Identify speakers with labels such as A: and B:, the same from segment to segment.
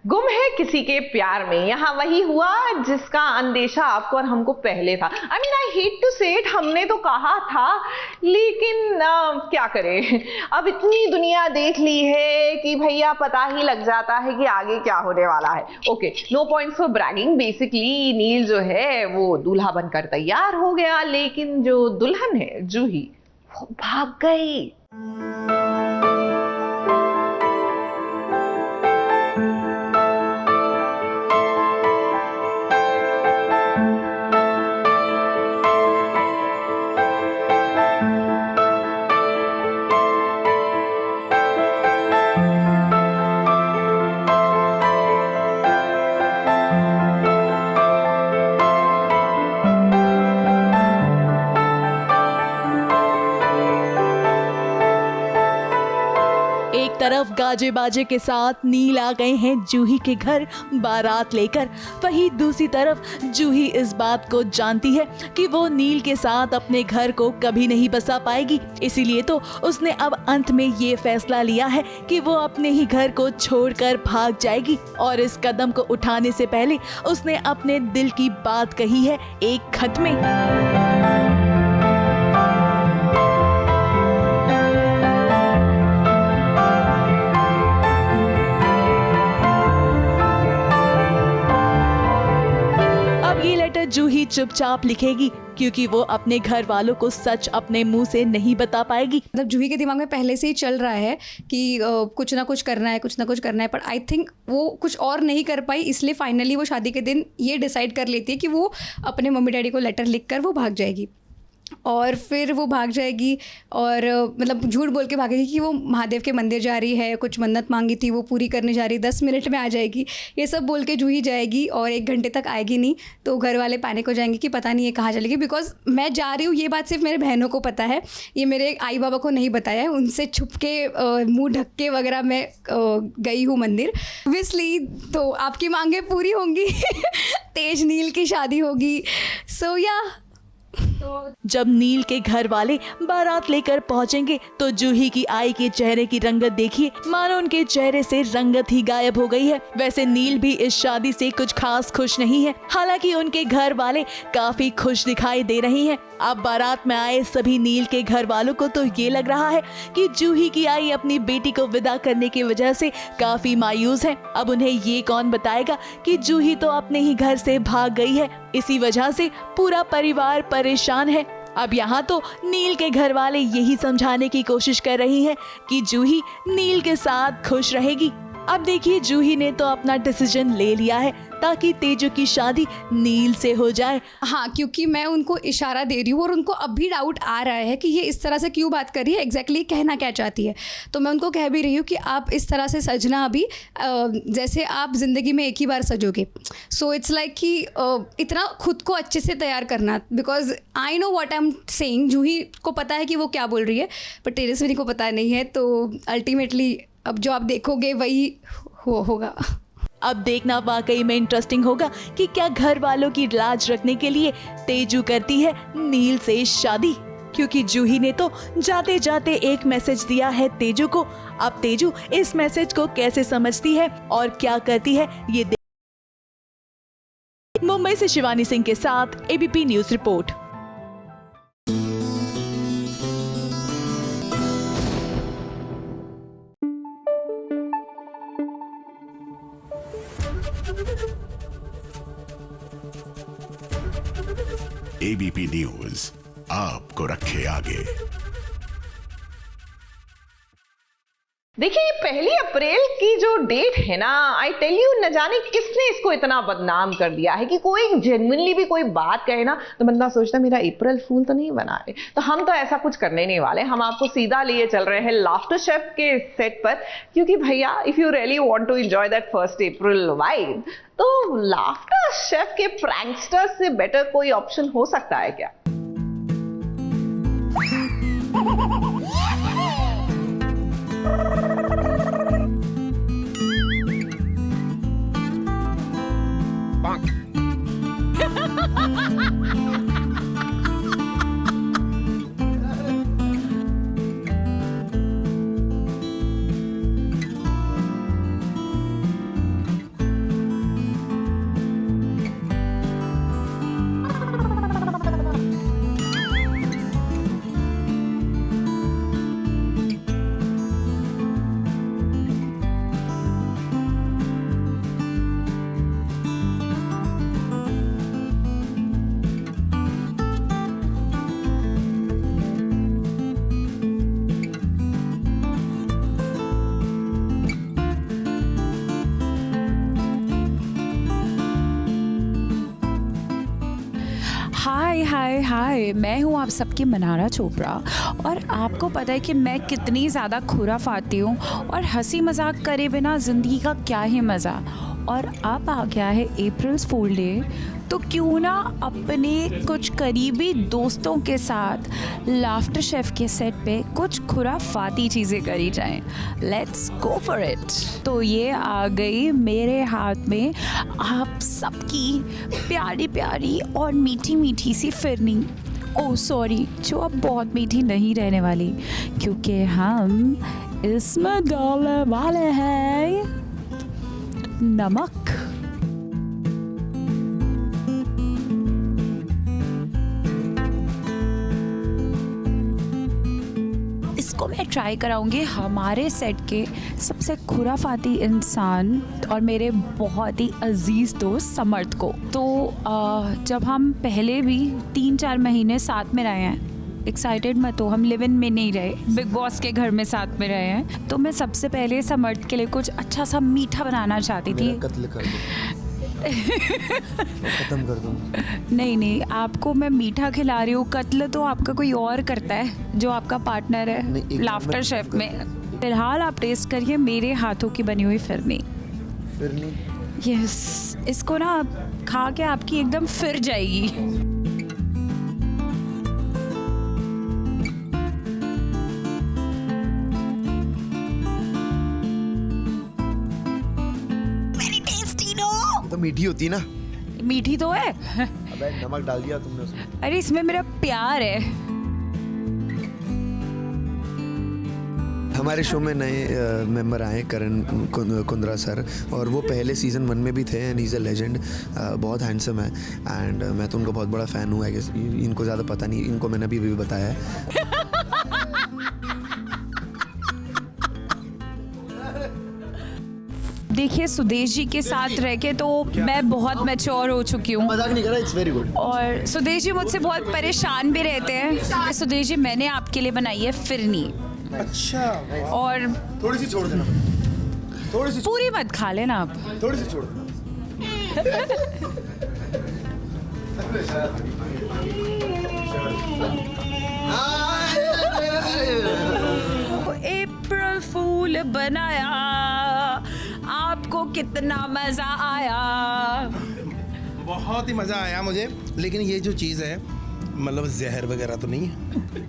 A: गुम है किसी के प्यार में, यहाँ वही हुआ जिसका अंदेशा आपको और हमको पहले था। आई हेट टू से इट, हमने तो कहा था, लेकिन क्या करें, अब इतनी दुनिया देख ली है कि भैया पता ही लग जाता है कि आगे क्या होने वाला है। Okay, no points for bragging. Basically Neel जो है वो दूल्हा बनकर तैयार हो गया, लेकिन जो दुल्हन है जूही वो भाग गई।
B: तरफ गाजे बाजे के साथ नील आ गए हैं जूही के घर बारात लेकर, वहीं दूसरी तरफ जूही इस बात को जानती है कि वो नील के साथ अपने घर को कभी नहीं बसा पाएगी। इसीलिए तो उसने अब अंत में ये फैसला लिया है कि वो अपने ही घर को छोड़कर भाग जाएगी। और इस कदम को उठाने से पहले उसने अपने दिल की बात कही है एक खत में। जूही चुपचाप लिखेगी क्योंकि वो अपने घर वालों को सच अपने मुंह से नहीं बता पाएगी।
C: मतलब जूही के दिमाग में पहले से ही चल रहा है कि कुछ ना कुछ करना है, कुछ ना कुछ करना है, पर आई थिंक वो कुछ और नहीं कर पाई, इसलिए फाइनली वो शादी के दिन ये डिसाइड कर लेती है कि वो अपने मम्मी डैडी को लेटर लिखकर वो भाग जाएगी। और फिर वो भाग जाएगी और मतलब झूठ बोल के भागेगी कि वो महादेव के मंदिर जा रही है, कुछ मन्नत मांगी थी वो पूरी करने जा रही, 10 मिनट में आ जाएगी, ये सब बोल के जूही जाएगी और 1 घंटे तक आएगी नहीं। तो घर वाले पैनिक हो जाएंगे कि पता नहीं ये कहाँ चलेगी, बिकॉज मैं जा रही हूँ ये बात सिर्फ मेरे बहनों को पता है, ये मेरे आई बाबा को नहीं बताया है, उनसे छुप के मुँह ढक के वगैरह मैं गई हूँ मंदिर। ऑब्वियसली तो आपकी मांगें पूरी होंगी तेज नील की शादी होगी। सो या
B: जब नील के घर वाले बारात लेकर पहुंचेंगे तो जूही की आई के चेहरे की रंगत देखिए, मानो उनके चेहरे से रंगत ही गायब हो गई है। वैसे नील भी इस शादी से कुछ खास खुश नहीं है, हालांकि उनके घर वाले काफी खुश दिखाई दे रहे हैं। अब बारात में आए सभी नील के घर वालों को तो ये लग रहा है कि जूही की आई अपनी बेटी को विदा करने की वजह से काफी मायूस है। अब उन्हें ये कौन बताएगा कि जूही तो अपने ही घर से भाग गई है, इसी वजह से पूरा परिवार परेशान है। अब यहाँ तो नील के घर वाले यही समझाने की कोशिश कर रही हैं कि जूही नील के साथ खुश रहेगी। अब देखिए जूही ने तो अपना डिसीजन ले लिया है ताकि तेजू की शादी नील से हो जाए।
C: हाँ, क्योंकि मैं उनको इशारा दे रही हूँ और उनको अब भी डाउट आ रहा है कि ये इस तरह से क्यों बात कर रही है, एग्जैक्टली कहना क्या चाहती है। तो मैं उनको कह भी रही हूँ कि आप इस तरह से सजना अभी जैसे आप ज़िंदगी में एक ही बार सजोगे। सो इट्स लाइक कि इतना खुद को अच्छे से तैयार करना, because I know what I am saying. Juhi को पता है कि वो क्या बोल रही है, पर तेजस्विनी को पता नहीं है। तो अल्टीमेटली अब जो आप देखोगे वही होगा।
B: अब देखना वाकई में इंटरेस्टिंग होगा कि क्या घर वालों की लाज रखने के लिए तेजू करती है नील से शादी, क्योंकि जूही ने तो जाते जाते एक मैसेज दिया है तेजू को। अब तेजू इस मैसेज को कैसे समझती है और क्या करती है ये मुंबई से शिवानी सिंह के साथ ABP news report.
D: ABP news आपको रखे आगे।
A: देखिए 1 अप्रैल की जो डेट है ना, आई टेल यू, न जाने किसने इसको इतना बदनाम कर दिया है कि कोई जेन्युइनली भी कोई बात कहे ना तो बंदा सोचता मेरा अप्रैल फूल तो नहीं बना रहे। तो हम तो ऐसा कुछ करने नहीं वाले, हम आपको सीधा लिए चल रहे हैं लाफ्टर शेफ के सेट पर, क्योंकि भैया if you really want to enjoy that 1 April vibe तो लाफ्टर शेफ के प्रैंकस्टर से बेटर कोई ऑप्शन हो सकता है क्या?
E: हाय हाय हाय, मैं हूँ आप सबकी मनारा चोपड़ा और आपको पता है कि मैं कितनी ज़्यादा खुराफाती हूँ और हंसी मजाक करे बिना ज़िंदगी का क्या ही मज़ा। और अब आ गया है अप्रैल फूल डे, तो क्यों ना अपने कुछ करीबी दोस्तों के साथ लाफ्टर शेफ के सेट पे कुछ खुराफाती चीज़ें करी जाएं। Let's go for it. तो ये आ गई मेरे हाथ में आप सबकी प्यारी प्यारी और मीठी मीठी सी फिरनी। ओह सॉरी, जो अब बहुत मीठी नहीं रहने वाली, क्योंकि हम इसमें डालने वाले हैं नमक। इसको मैं ट्राई कराऊंगी हमारे सेट के सबसे खुराफाती इंसान और मेरे बहुत ही अजीज़ दोस्त समर्थ को। तो जब हम पहले भी 3-4 महीने साथ में रहे हैं, एक्साइटेड मत हो, हम लिव इन में नहीं रहे, बिग बॉस के घर में साथ में रहे हैं, तो मैं सबसे पहले समर्थ के लिए कुछ अच्छा सा मीठा बनाना चाहती थी।
F: कत्ल कर दो, खत्म कर दूँ।
E: नहीं, आपको मैं मीठा खिला रही हूँ, कत्ल तो आपका कोई और करता है जो आपका पार्टनर है लाफ्टर शेफ में। फिलहाल आप टेस्ट करिए मेरे हाथों की बनी हुई फिरनी। यस, इसको ना खा के आपकी एकदम फिर जाएगी।
F: तो मीठी होती है ना।
E: मीठी तो है।
F: अबे नमक डाल दिया तुमने उसमें।
E: अरे इसमें मेरा प्यार है।
F: हमारे शो में नए मेंबर आए करण कुंद्रा सर, और वो पहले सीज़न 1 में भी थे and he is a legend. बहुत हैंडसम है एंड मैं तो उनका बहुत बड़ा फ़ैन हूँ। आई गेस इनको ज़्यादा पता नहीं, इनको मैंने अभी भी बताया है।
E: देखिए सुदेश जी के साथ रह के तो मैं बहुत मैच्योर हो चुकी हूँ।
F: मजाक नहीं कर रहा, इट्स वेरी गुड।
E: और सुदेश जी मुझसे बहुत परेशान भी रहते हैं। सुदेश जी, मैंने आपके लिए बनाई है फिरनी।
F: अच्छा।
E: और
F: थोड़ी सी छोड़ देना, थोड़ी सी
E: पूरी मत खा लेना आप,
F: थोड़ी सी छोड़ देना।
E: अप्रैल फूल बनाया, आपको कितना मजा आया?
G: बहुत ही मज़ा आया मुझे, लेकिन ये जो चीज़ है मतलब जहर वगैरह तो नहीं है?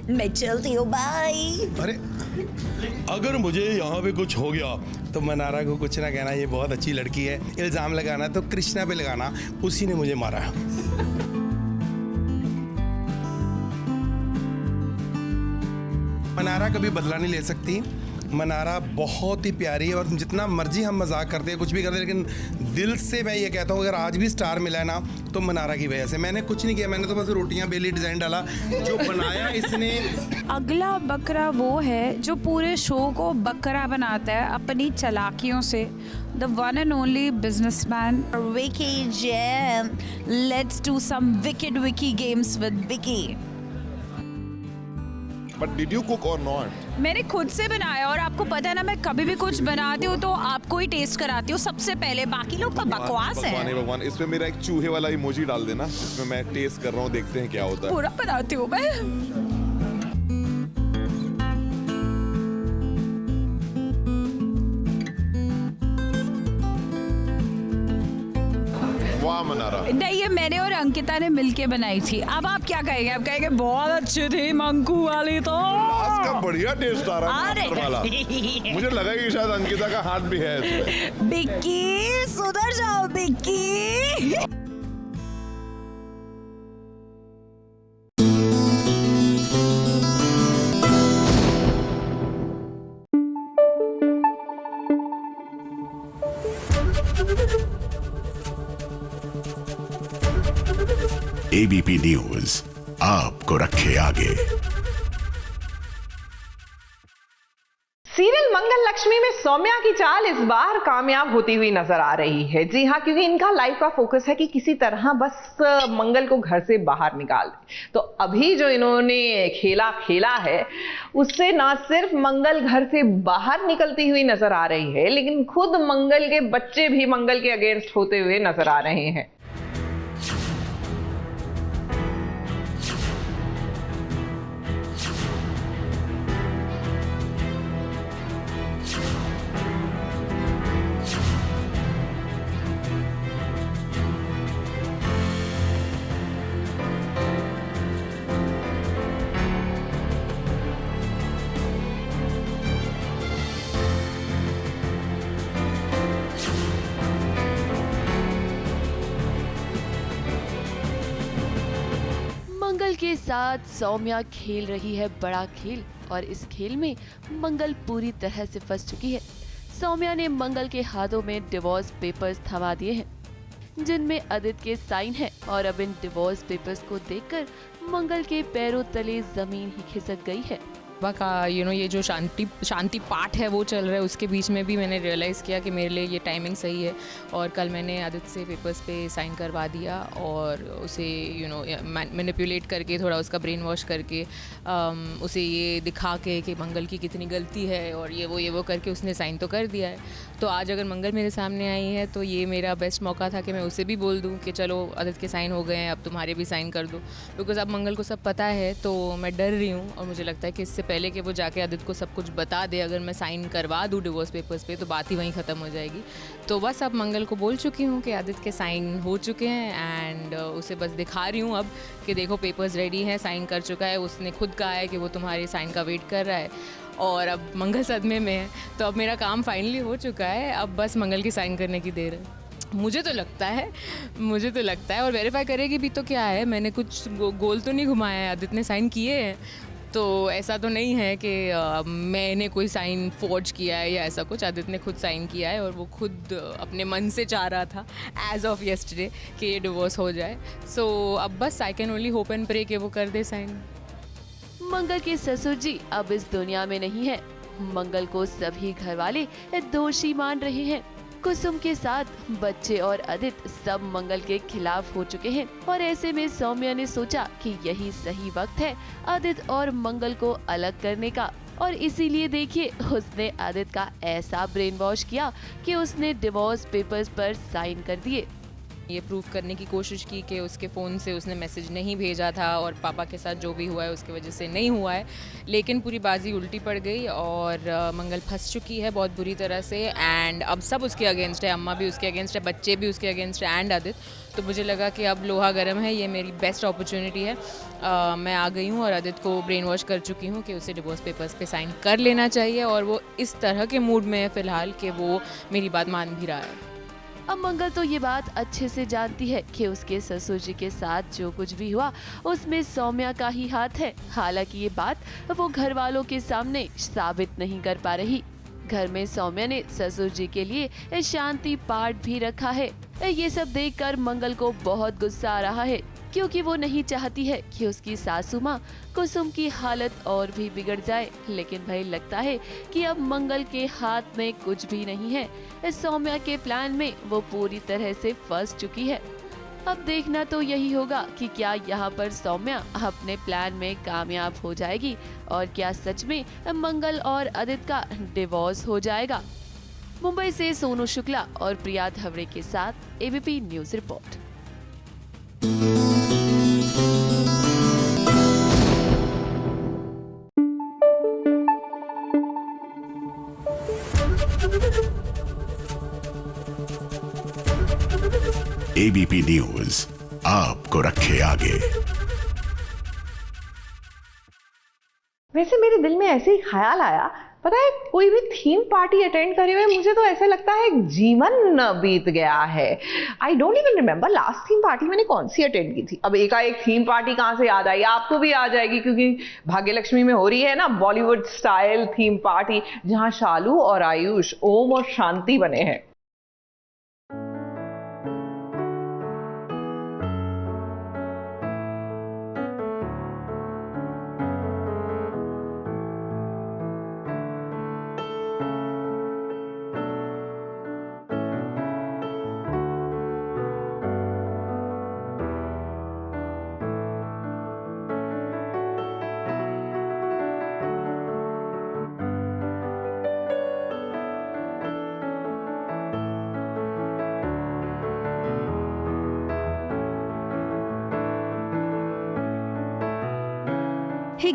E: मैं चलती हूँ, बाय।
G: अरे अगर मुझे यहाँ पे कुछ हो गया तो मनारा को कुछ ना कहना, ये बहुत अच्छी लड़की है। इल्ज़ाम लगाना तो कृष्णा पे लगाना, उसी ने मुझे मारा। मनारा कभी बदला नहीं ले सकती। मनारा बहुत ही प्यारी है और जितना मर्जी हम मजाक करते हैं, कुछ भी करते हैं, लेकिन दिल से मैं ये कहता हूँ अगर आज भी स्टार मिला है ना तो मनारा की वजह से। मैंने कुछ नहीं किया, मैंने तो बस रोटियां बेली, डिज़ाइन डाला, जो बनाया इसने।
E: अगला बकरा वो है जो पूरे शो को बकरा बनाता है अपनी चालाकियों से। The one and only businessman Vicky Jain. Let's do some wicked Vicky games with Vicky.
H: But did you cook or not?
E: मैंने खुद से बनाया, और आपको पता है ना, मैं कभी भी कुछ बनाती हूँ तो आपको ही टेस्ट कराती हूँ सबसे पहले, बाकी लोग का बकवास है।
H: भगवान, इसमें मेरा एक चूहे वाला इमोजी डाल देना, इसमें मैं टेस्ट कर रहा हूँ, देखते हैं क्या होता है।
E: पूरा बनाती हूँ मैं।
H: वाह मनारा।
E: नहीं, ये मैंने और अंकिता ने मिलके बनाई थी। अब आप क्या कहेंगे? आप कहेंगे बहुत अच्छी थी मंकू वाली तो।
H: लास्ट का बढ़िया टेस्ट आ रहा है
E: अरे
H: वाला। मुझे लगा कि शायद अंकिता का हाथ भी है इसमें।
E: बिक्की सुधर जाओ बिक्की।
D: एबीपी न्यूज आपको रखे आगे।
A: सीरियल मंगल लक्ष्मी में सौम्या की चाल इस बार कामयाब होती हुई नजर आ रही है। जी हाँ, क्योंकि इनका लाइफ का फोकस है कि किसी तरह बस मंगल को घर से बाहर निकाल दे। तो अभी जो इन्होंने खेला है उससे ना सिर्फ मंगल घर से बाहर निकलती हुई नजर आ रही है, लेकिन खुद मंगल के बच्चे भी मंगल के अगेंस्ट होते हुए नजर आ रहे हैं।
I: के साथ सौम्या खेल रही है बड़ा खेल और इस खेल में मंगल पूरी तरह से फंस चुकी है। सौम्या ने मंगल के हाथों में डिवोर्स पेपर्स थमा दिए हैं जिनमें आदित्य के साइन है और अब इन डिवोर्स पेपर्स को देखकर मंगल के पैरों तले जमीन ही खिसक गई है।
J: का ये जो शांति पाठ है वो चल रहा है, उसके बीच में भी मैंने रियलाइज़ किया कि मेरे लिए ये टाइमिंग सही है और कल मैंने आदित्य से पेपर्स पे साइन करवा दिया और उसे मैनिपुलेट करके थोड़ा उसका ब्रेन वॉश करके उसे ये दिखा के कि मंगल की कितनी गलती है और ये वो करके उसने साइन तो कर दिया है। तो आज अगर मंगल मेरे सामने आई है तो ये मेरा बेस्ट मौका था कि मैं उसे भी बोल दूँ कि चलो आदित्य के साइन हो गए हैं, अब तुम्हारे भी साइन कर दो, बिकॉज अब मंगल को सब पता है। तो मैं डर रही हूँ और मुझे लगता है कि इससे पहले कि वो जाके आदित्य को सब कुछ बता दे, अगर मैं साइन करवा दूँ डिवोर्स पेपर्स पे तो बात ही वहीं ख़त्म हो जाएगी। तो बस अब मंगल को बोल चुकी हूँ कि आदित्य के साइन हो चुके हैं एंड उसे बस दिखा रही हूँ अब कि देखो पेपर्स रेडी हैं, साइन कर चुका है, उसने खुद कहा है कि वो तुम्हारे साइन का वेट कर रहा है और अब मंगल सदमे में है। तो अब मेरा काम फाइनली हो चुका है, अब बस मंगल की साइन करने की देर है। मुझे तो लगता है और वेरीफाई करेगी भी तो क्या है, मैंने कुछ गोल तो नहीं घुमाया है, आदित्य ने साइन किए हैं। तो ऐसा तो नहीं है कि मैंने कोई साइन फॉर्ज किया है या ऐसा कुछ, आदित्य ने खुद साइन किया है और वो खुद अपने मन से चाह रहा था एज ऑफ येस्टरडे कि ये डिवोर्स हो जाए। सो अब बस I can only hope and pray कि वो कर दे साइन।
I: मंगल के ससुर जी अब इस दुनिया में नहीं है। मंगल को सभी घर वाले दोषी मान रहे हैं। कुसुम के साथ बच्चे और आदित्य सब मंगल के खिलाफ हो चुके हैं और ऐसे में सौम्या ने सोचा कि यही सही वक्त है आदित्य और मंगल को अलग करने का और इसीलिए देखिए उसने आदित्य का ऐसा ब्रेन वॉश किया कि उसने डिवोर्स पेपर्स पर साइन कर दिए।
J: ये प्रूव करने की कोशिश की कि उसके फ़ोन से उसने मैसेज नहीं भेजा था और पापा के साथ जो भी हुआ है उसकी वजह से नहीं हुआ है, लेकिन पूरी बाजी उल्टी पड़ गई और मंगल फंस चुकी है बहुत बुरी तरह से एंड अब सब उसके अगेंस्ट है, अम्मा भी उसके अगेंस्ट है, बच्चे भी उसके अगेंस्ट है एंड आदित्य। तो मुझे लगा कि अब लोहा गर्म है, ये मेरी बेस्ट अपॉर्चुनिटी है। मैं आ गई हूँ और आदित्य को ब्रेन वॉश कर चुकी हूँ कि उसे डिवोर्स पेपर्स पे साइन कर लेना चाहिए और वो इस तरह के मूड में है फ़िलहाल कि वो मेरी बात मान भी रहा है।
I: अब मंगल तो ये बात अच्छे से जानती है कि उसके ससुर जी के साथ जो कुछ भी हुआ उसमें सौम्या का ही हाथ है। हालांकि ये बात वो घर वालों के सामने साबित नहीं कर पा रही। घर में सौम्या ने ससुर जी के लिए शांति पाठ भी रखा है। ये सब देखकर मंगल को बहुत गुस्सा आ रहा है क्योंकि वो नहीं चाहती है कि उसकी सासू माँ कुसुम की हालत और भी बिगड़ जाए, लेकिन भाई लगता है कि अब मंगल के हाथ में कुछ भी नहीं है। सौम्या के प्लान में वो पूरी तरह से फंस चुकी है। अब देखना तो यही होगा कि क्या यहाँ पर सौम्या अपने प्लान में कामयाब हो जाएगी और क्या सच में मंगल और आदित्य का डिवोर्स हो जाएगा। मुंबई से सोनू शुक्ला और प्रिया धवड़े के साथ ABP news report.
D: ABP news आपको रखे आगे।
A: वैसे मेरे दिल में ऐसे ही ख्याल आया, पता है कोई भी थीम पार्टी अटेंड करे हुए मुझे तो ऐसा लगता है एक जीवन बीत गया है। I don't even remember last theme party मैंने कौन सी अटेंड की थी। अब एकाएक थीम पार्टी कहाँ से याद आई, आपको भी आ जाएगी क्योंकि भाग्यलक्ष्मी में हो रही है ना बॉलीवुड स्टाइल थीम पार्टी, जहां शालू और आयुष ओम और शांति बने हैं।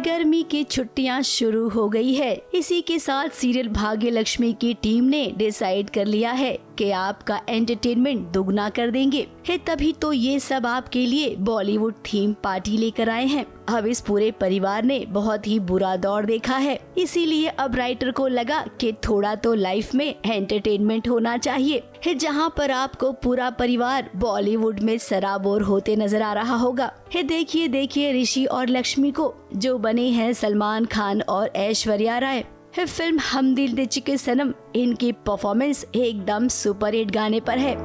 K: गर्मी की छुट्टियां शुरू हो गई है। इसी के साथ सीरियल भाग्यलक्ष्मी की टीम ने डिसाइड कर लिया है कि के आपका एंटरटेनमेंट दुगना कर देंगे। है तभी तो ये सब आपके लिए बॉलीवुड थीम पार्टी लेकर आए हैं। अब इस पूरे परिवार ने बहुत ही बुरा दौर देखा है, इसीलिए अब राइटर को लगा कि थोड़ा तो लाइफ में एंटरटेनमेंट होना चाहिए, है जहां पर आपको पूरा परिवार बॉलीवुड में सराबोर होते नजर आ रहा होगा। है देखिए ऋषि और लक्ष्मी को, जो बने हैं सलमान खान और ऐश्वर्या राय। है फिल्म हम दिल दे चुके सनम, इनकी परफॉर्मेंस एकदम सुपर हिट गाने पर है।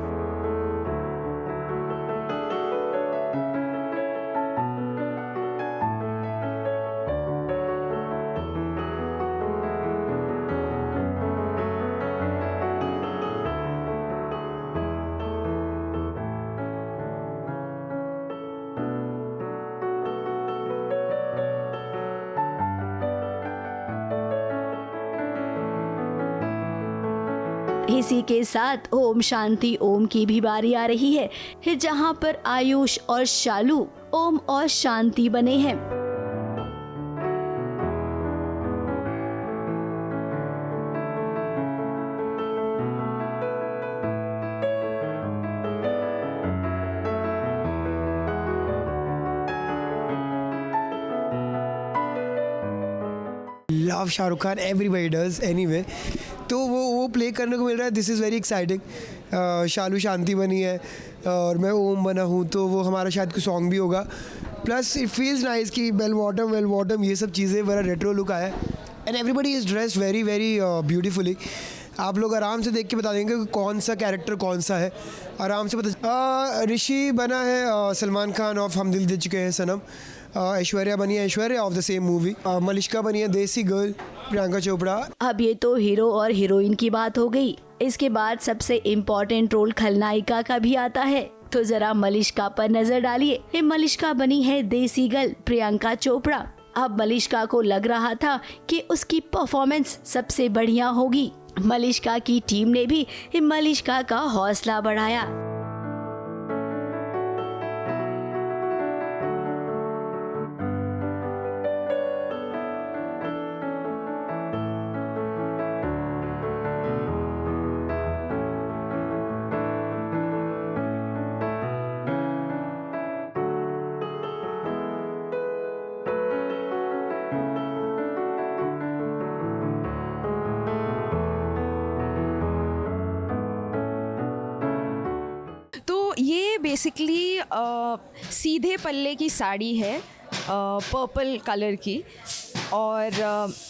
K: इसी के साथ ओम शांति ओम की भी बारी आ रही है जहां पर आयुष और शालू ओम और शांति बने हैं।
L: Love Shahrukh Khan, everybody does anyway, तो वो प्ले करने को मिल रहा है। This is very exciting. Shalu Shanti बनी है और मैं ओम बना हूँ, तो वो हमारा शायद कोई सॉन्ग भी होगा। प्लस इट फील्स नाइस कि वेल बॉटम ये सब चीज़ें बड़ा रेट्रो लुक आया and everybody is dressed very very beautifully. आप लोग आराम से देख के बता देंगे कि कौन सा कैरेक्टर कौन सा है, आराम से पता। ऋषि बना है सलमान खान ऑफ हम दिल दे चुके हैं सनम। ऐश्वर्या बनी है Aishwarya of the same movie. Malishka बनी है देसी गर्ल प्रियंका चोपड़ा।
K: अब ये तो हीरो और हीरोइन की बात हो गई, इसके बाद सबसे इम्पोर्टेंट रोल खलनायिका का भी आता है, तो जरा मलिश्का पर नजर डालिए। मलिश्का बनी है देसी गर्ल प्रियंका चोपड़ा। अब मलिश्का को लग रहा था कि उसकी परफॉर्मेंस सबसे बढ़िया होगी। मलिश्का की टीम ने भी मलिश्का का हौसला बढ़ाया।
M: ये बेसिकली सीधे पल्ले की साड़ी है, पर्पल कलर की, और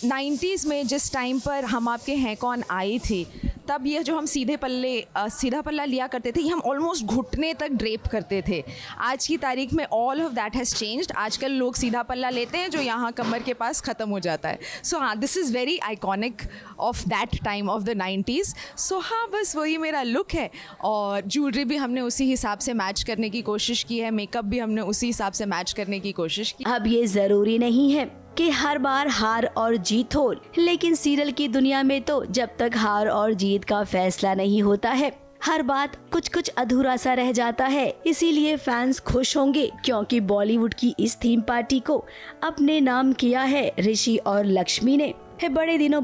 M: 90s में जिस टाइम पर हम आपके हैं कौन आई थी, तब ये जो हम सीधा पल्ला लिया करते थे, ये हम ऑलमोस्ट घुटने तक ड्रेप करते थे। आज की तारीख में all of that has changed. आजकल लोग सीधा पल्ला लेते हैं जो यहाँ कमर के पास ख़त्म हो जाता है। सो हाँ, this is very iconic of that time of the 90s। सो हाँ, बस वही मेरा लुक है, और ज्वेलरी भी हमने उसी हिसाब से मैच करने की कोशिश की है, मेकअप भी हमने उसी हिसाब से मैच करने की कोशिश की।
K: अब ये ज़रूरी नहीं है कि हर बार हार और जीत हो, लेकिन सीरियल की दुनिया में तो जब तक हार और जीत का फैसला नहीं होता है, हर बात कुछ कुछ अधूरा सा रह जाता है। इसीलिए फैंस खुश होंगे क्योंकि बॉलीवुड की इस थीम पार्टी को अपने नाम किया है ऋषि और लक्ष्मी ने। बड़े दिनों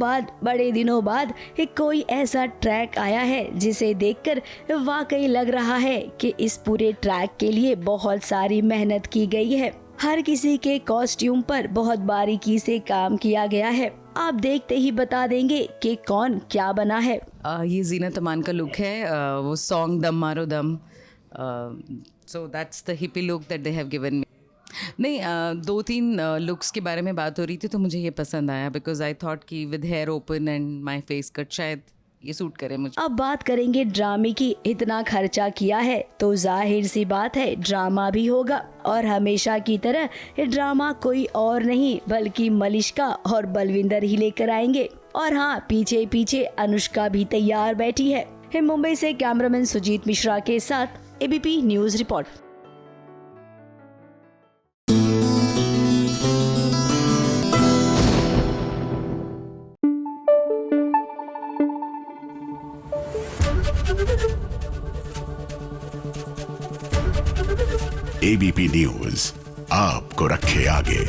K: बाद एक कोई ऐसा ट्रैक आया है जिसे देखकर वाकई लग रहा है कि इस पूरे ट्रैक के लिए बहुत सारी मेहनत की गई है। हर किसी के कॉस्ट्यूम पर बहुत बारीकी से काम किया गया है। आप देखते ही बता देंगे कि कौन क्या बना है।
N: ये जीनत अमान का लुक है, वो सॉन्ग दम मारो दम, so that's the hippie look that they have given me. नहीं, 2-3 लुक्स के बारे में बात हो रही थी तो मुझे ये पसंद आया, बिकॉज आई थॉट कि with hair open and my face cut शायद ये सूट करे मुझे।
K: अब बात करेंगे ड्रामे की। इतना खर्चा किया है तो जाहिर सी बात है ड्रामा भी होगा, और हमेशा की तरह ड्रामा कोई और नहीं बल्कि मलिश्का और बलविंदर ही लेकर आएंगे। और हाँ, पीछे पीछे अनुष्का भी तैयार बैठी है। मुंबई से कैमरामैन सुजीत मिश्रा के साथ ABP news report.
D: ABP news आपको रखे आगे।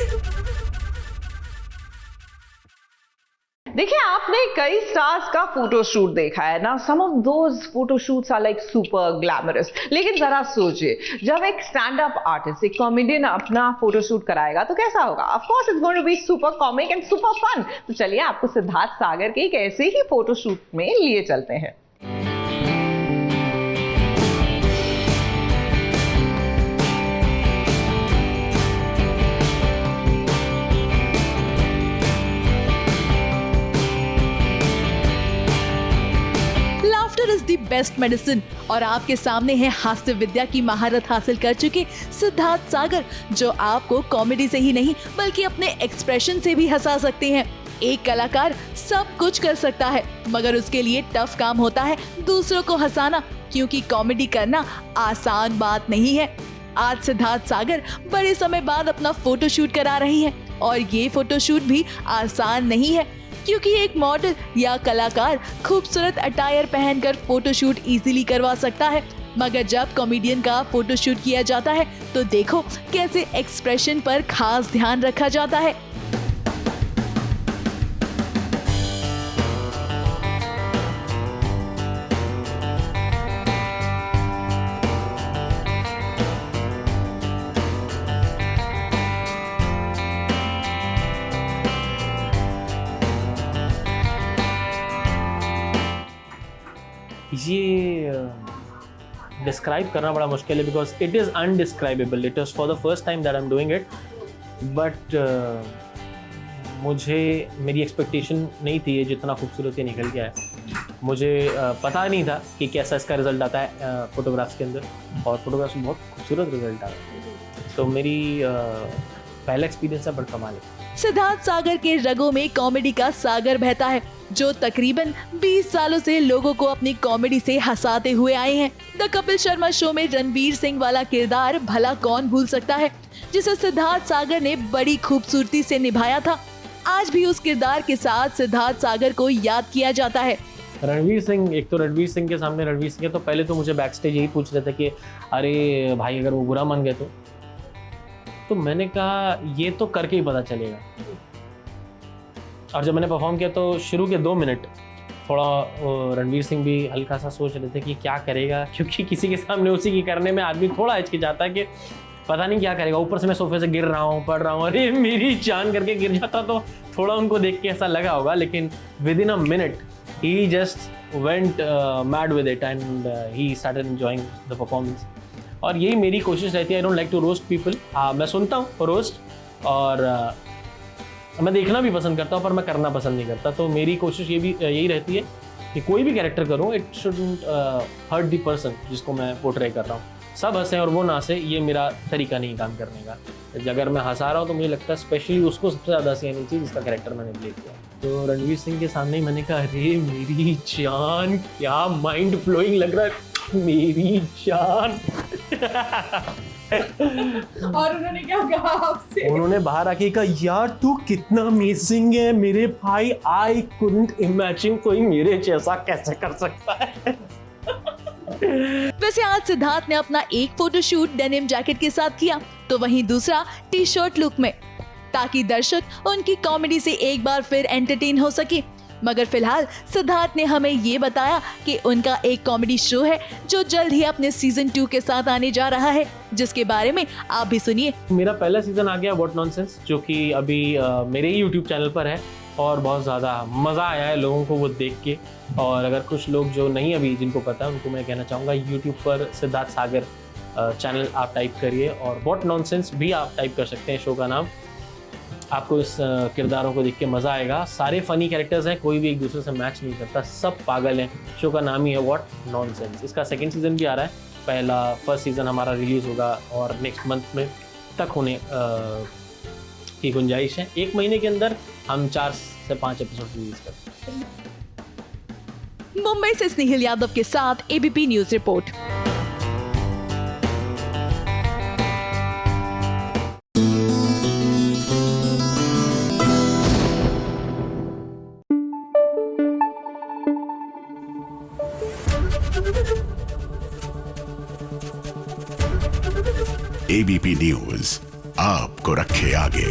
A: देखिए, आपने आपने कई स्टार्स का फोटोशूट देखा है ना, some of those photoshoots are like super glamorous, लेकिन जरा सोचिए जब एक स्टैंड अप आर्टिस्ट, एक कॉमेडियन अपना फोटोशूट कराएगा तो कैसा होगा? Of course it's going to be super comic and super fun. तो चलिए आपको सिद्धार्थ सागर के एक ऐसे ही फोटोशूट में लिए चलते हैं।
B: इज द बेस्ट मेडिसिन और आपके सामने है हास्य विद्या की महारत हासिल कर चुके सिद्धार्थ सागर, जो आपको कॉमेडी से ही नहीं बल्कि अपने एक्सप्रेशन से भी हंसा सकते हैं। एक कलाकार सब कुछ कर सकता है मगर उसके लिए टफ काम होता है दूसरों को हंसाना, क्योंकि कॉमेडी करना आसान बात नहीं है। आज सिद्धार्थ सागर बड़े समय बाद अपना फोटोशूट करा रही हैं और ये फोटोशूट भी आसान नहीं है, क्योंकि एक मॉडल या कलाकार खूबसूरत अटायर पहनकर फोटोशूट इजीली करवा सकता है, मगर जब कॉमेडियन का फोटोशूट किया जाता है तो देखो कैसे एक्सप्रेशन पर खास ध्यान रखा जाता है।
O: ये डिस्क्राइब करना बड़ा मुश्किल है because it is indescribable. It is for the first time that I am doing it, but मुझे मेरी एक्सपेक्टेशन नहीं थी ये जितना खूबसूरत ये निकल गया है। मुझे पता नहीं था कि कैसा इसका रिजल्ट आता है फोटोग्राफ्स के अंदर, और फोटोग्राफ्स में बहुत खूबसूरत रिजल्ट आया, तो मेरी पहला एक्सपीरियंस है बड़ा कमाल है।
B: सिद्धार्थ सागर के रगों में कॉमेडी का सागर बहता है, जो तकरीबन 20 सालों से लोगों को अपनी कॉमेडी से हंसाते हुए आए हैं। द कपिल शर्मा शो में रणवीर सिंह वाला किरदार भला कौन भूल सकता है, जिसे सिद्धार्थ सागर ने बड़ी खूबसूरती से निभाया था। आज भी उस किरदार के साथ सिद्धार्थ सागर को याद किया जाता है।
O: रणवीर सिंह, एक तो रणवीर सिंह के सामने रणवीर सिंह है, तो पहले तो मुझे बैक स्टेज यही पूछ रहे थे कि अरे भाई अगर वो बुरा मान गए तो मैंने कहा ये तो करके ही पता चलेगा। और जब मैंने परफॉर्म किया तो शुरू के 2 मिनट थोड़ा रणवीर सिंह भी हल्का सा सोच रहे थे कि क्या करेगा, क्योंकि किसी के सामने उसी की करने में आदमी थोड़ा हिचकिचाता है कि पता नहीं क्या करेगा। ऊपर से मैं सोफे से गिर रहा हूँ, पढ़ रहा हूँ, अरे मेरी जान करके गिर जाता तो थोड़ा उनको देख के ऐसा लगा होगा, लेकिन within a minute he just went mad with it and he started enjoying the performance. और यही मेरी कोशिश रहती है। I don't like to roast people. मैं सुनता हूँ रोस्ट और मैं देखना भी पसंद करता हूँ, पर मैं करना पसंद नहीं करता। तो मेरी कोशिश यही रहती है कि कोई भी कैरेक्टर करूँ, it shouldn't hurt the person जिसको मैं पोर्ट्रे कर रहा हूँ। सब हंसें और वो ना हंसे, ये मेरा तरीका नहीं काम करने का। अगर मैं हंसा रहा हूँ तो मुझे लगता है स्पेशली उसको सबसे ज़्यादा हंसी आनी चाहिए जिसका कैरेक्टर मैंने प्ले किया। तो रणवीर सिंह के सामने ही मैंने कहा अरे मेरी जान, क्या माइंड ब्लोइंग लग रहा है, मेरी जान।
B: और उन्होंने क्या कहा आपसे?
O: उन्होंने बाहर आके कहा यार तू कितना अमेजिंग है मेरे भाई, आई कुडंट इमेजिन कोई मेरे जैसा कैसे कर सकता है।
B: वैसे आज सिद्धार्थ ने अपना एक फोटोशूट डेनिम जैकेट के साथ किया, तो वहीं दूसरा टी शर्ट लुक में, ताकि दर्शक उनकी कॉमेडी से एक बार फिर एंटरटेन हो सके। मगर फिलहाल सिद्धार्थ ने हमें ये बताया कि उनका एक कॉमेडी शो है जो जल्द ही अपने सीजन 2 के साथ आने जा रहा है, जिसके बारे में आप भी सुनिए।
O: मेरा पहला सीजन आ गया व्हाट नॉनसेंस, जो कि अभी मेरे ही यूट्यूब चैनल पर है और बहुत ज़्यादा मज़ा आया है लोगों को वो देख के। और अगर कुछ लोग जो नहीं अभी जिनको पता है उनको मैं कहना चाहूँगा यूट्यूब पर सिद्धार्थ सागर चैनल आप टाइप करिए और व्हाट नॉनसेंस भी आप टाइप कर सकते हैं शो का नाम। आपको इस किरदारों को देख के मज़ा आएगा। सारे फ़नी कैरेक्टर्स हैं, कोई भी एक दूसरे से मैच नहीं करता, सब पागल हैं। शो का नाम ही है व्हाट नॉनसेंस। इसका सेकंड सीज़न भी आ रहा है। फर्स्ट सीज़न हमारा रिलीज़ होगा और नेक्स्ट मंथ में तक होने की गुंजाइश है। 1 महीने के अंदर हम 4 से 5 एपिसोड रिलीज करते हैं।
B: मुंबई से स्नेहिल यादव के साथ ABP news report.
D: ABP news आपको रखे आगे।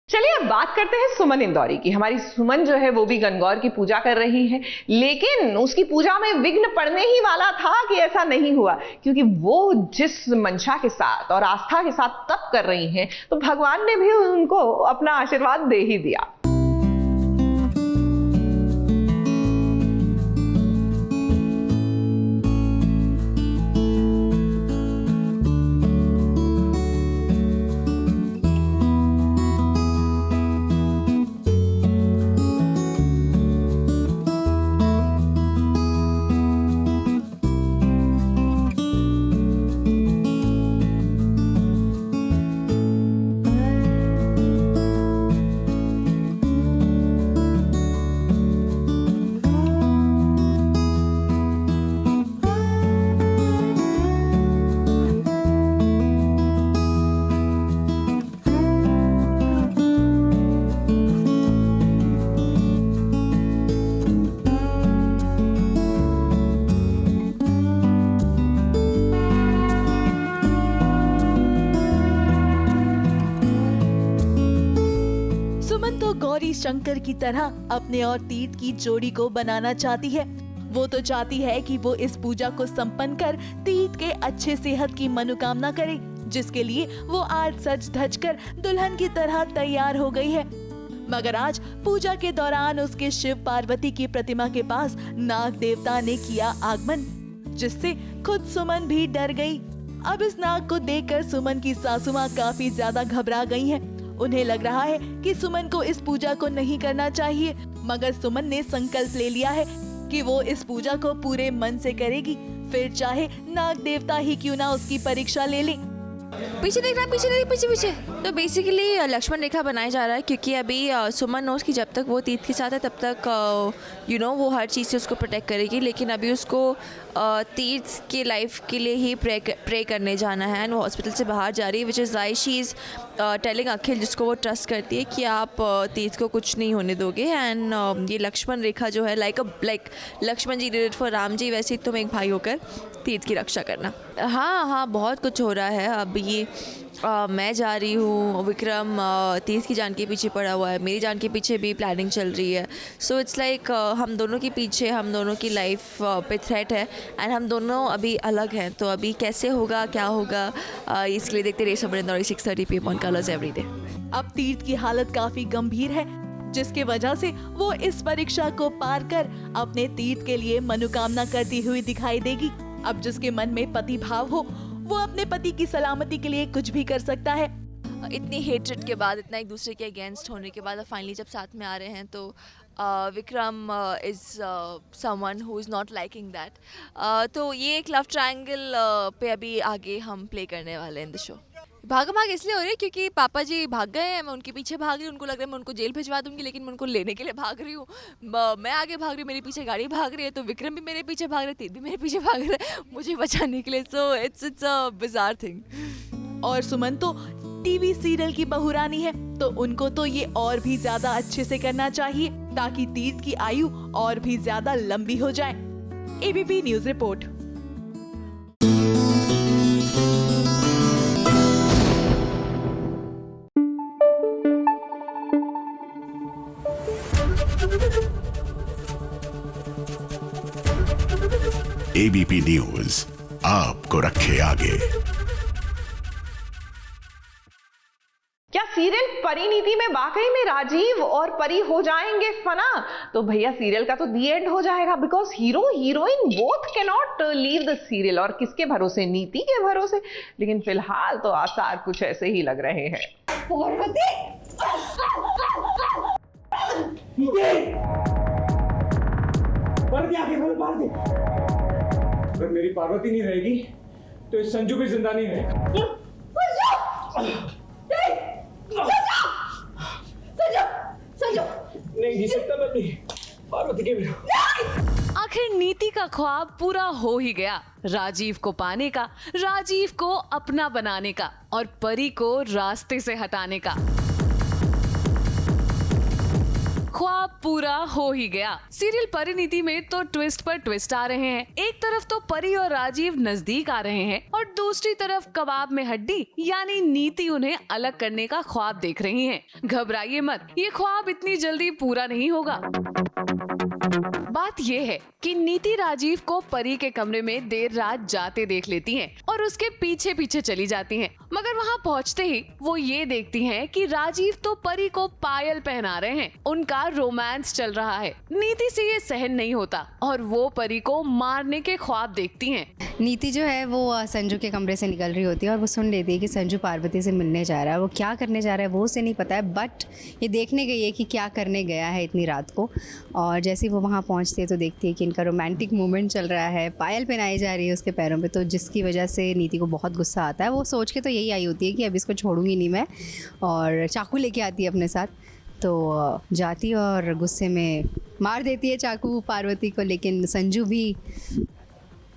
A: चलिए अब बात करते हैं सुमन इंदौरी की। हमारी सुमन जो है वो भी गणगौर की पूजा कर रही है, लेकिन उसकी पूजा में विघ्न पड़ने ही वाला था कि ऐसा नहीं हुआ, क्योंकि वो जिस मंशा के साथ और आस्था के साथ तप कर रही हैं, तो भगवान ने भी उनको अपना आशीर्वाद दे ही दिया।
B: गौरी शंकर की तरह अपने और तीर्थ की जोड़ी को बनाना चाहती है। वो तो चाहती है कि वो इस पूजा को संपन्न कर तीर्थ के अच्छे सेहत की मनोकामना करे, जिसके लिए वो आज सज धज कर दुल्हन की तरह तैयार हो गई है। मगर आज पूजा के दौरान उसके शिव पार्वती की प्रतिमा के पास नाग देवता ने किया आगमन, जिससे खुद सुमन भी डर गई। अब इस नाग को देखकर सुमन की सासू माँ काफी ज्यादा घबरा गई हैं। उन्हें लग रहा है कि सुमन को इस पूजा को नहीं करना चाहिए, मगर सुमन ने संकल्प ले लिया है कि वो इस पूजा को पूरे मन से करेगी, फिर चाहे नाग देवता ही क्यों ना उसकी परीक्षा ले ले।
P: पीछे देख रहा है, पीछे पीछे। तो बेसिकली लक्ष्मण रेखा बनाया जा रहा है, क्योंकि अभी सुमन नोस की जब तक वो तीर्थ के साथ है तब तक वो हर चीज़ से उसको प्रोटेक्ट करेगी, लेकिन अभी उसको तीर्थ के लाइफ के लिए ही प्रे करने जाना है एंड वो हॉस्पिटल से बाहर जा रही है, which is why she is telling Akhil, जिसको वो ट्रस्ट करती है, कि आप तीर्थ को कुछ नहीं होने दोगे। एंड ये लक्ष्मण रेखा जो है like Lakshman ji did it for Ram ji, वैसे ही तुम एक भाई होकर तीर्थ की रक्षा करना। हाँ, बहुत कुछ हो रहा है। अब ये मैं जा रही हूँ, विक्रम तीर्थ की जान के पीछे पड़ा हुआ है, मेरी जान के पीछे भी प्लानिंग चल रही है। सो इट्स लाइक हम दोनों के पीछे हम दोनों की लाइफ पे थ्रेट है एंड हम दोनों अभी अलग हैं। तो अभी कैसे होगा, क्या होगा, इसलिए देखते रहिए Suman Indori 6:30 PM on Colors everyday.
B: अब तीर्थ की हालत काफी गंभीर है, जिसके वजह से वो इस परीक्षा को पार कर अपने तीर्थ के लिए मनोकामना करती हुई दिखाई देगी। अब जिसके मन में पति भाव हो, वो अपने पति की सलामती के लिए कुछ भी कर सकता है।
P: इतनी हेट्रेड के बाद, इतना एक दूसरे के अगेंस्ट होने के बाद फाइनली जब साथ में आ रहे हैं, तो Vikram is someone who is not liking that. तो ये एक लव ट्रायंगल पे अभी आगे हम प्ले करने वाले हैं इन द शो। भाग इसलिए हो रही है क्योंकि पापा जी भाग गए हैं, मैं उनके पीछे भाग रही हूँ। उनको लग रहा है मैं उनको जेल भिजवा दूंगी, लेकिन मैं उनको लेने के लिए भाग रही हूँ। मैं आगे भाग रही हूँ, मेरे पीछे गाड़ी भाग रही है, तो विक्रम भी मेरे पीछे भाग रहे, तीर भी मेरे पीछे भाग रहे हैं मुझे बचाने के लिए। So it's a bizarre thing.
B: और सुमन तो टीवी सीरियल की बहुरानी है, तो उनको तो ये और भी ज्यादा अच्छे से करना चाहिए, ताकि तीर्थ की आयु और भी ज्यादा लंबी हो जाए। ABP news report.
D: ABP news आपको रखे आगे।
A: क्या सीरियल परिणीति में वाकई में राजीव और परी हो जाएंगे फना? तो भैया सीरियल का तो दी एंड हो जाएगा, because hero heroine both can not leave the serial. और किसके भरोसे? नीति के भरोसे। लेकिन फिलहाल तो आसार कुछ ऐसे ही लग रहे हैं।
Q: अगर मेरी पार्वती नहीं रहेगी तो इस संजू भी जिंदा नहीं रहेगा। नहीं जी सकता मैं अपनी पार्वती के बिना।
E: आखिर नीति का ख्वाब पूरा हो ही गया, राजीव को पाने का, राजीव को अपना बनाने का और परी को रास्ते से हटाने का।
R: ख्वाब पूरा हो ही गया। सीरियल परिणीति में तो ट्विस्ट पर ट्विस्ट आ रहे हैं। एक तरफ तो परी और राजीव नजदीक आ रहे हैं और दूसरी तरफ कबाब में हड्डी यानी नीति उन्हें अलग करने का ख्वाब देख रही हैं। घबराइए मत, ये ख्वाब इतनी जल्दी पूरा नहीं होगा। बात ये है कि नीति राजीव को परी के कमरे में देर रात जाते देख लेती हैं और उसके पीछे पीछे चली जाती हैं। मगर वहाँ पहुँचते ही वो ये देखती हैं कि राजीव तो परी को पायल पहना रहे हैं। उनका रोमांस चल रहा है। नीति से ये सहन नहीं होता और वो परी को मारने के ख्वाब देखती हैं।
C: नीति जो है वो संजू के कमरे से निकल रही होती है और वो सुन लेती है कि संजू पार्वती से मिलने जा रहा है। वो क्या करने जा रहा है वो उसे नहीं पता है, बट ये देखने गई है कि क्या करने गया है इतनी रात को। और जैसे ही वो वहाँ पहुँचती है तो देखती है कि इनका रोमांटिक मोमेंट चल रहा है, पायल पहनाई जा रही है उसके पैरों पे, तो जिसकी वजह से नीति को बहुत गुस्सा आता है। वो सोच के तो यही आई होती है कि अब इसको छोड़ूंगी नहीं मैं, और चाकू लेके आती है अपने साथ। तो जाती और गुस्से में मार देती है चाकू पार्वती को। लेकिन संजू भी,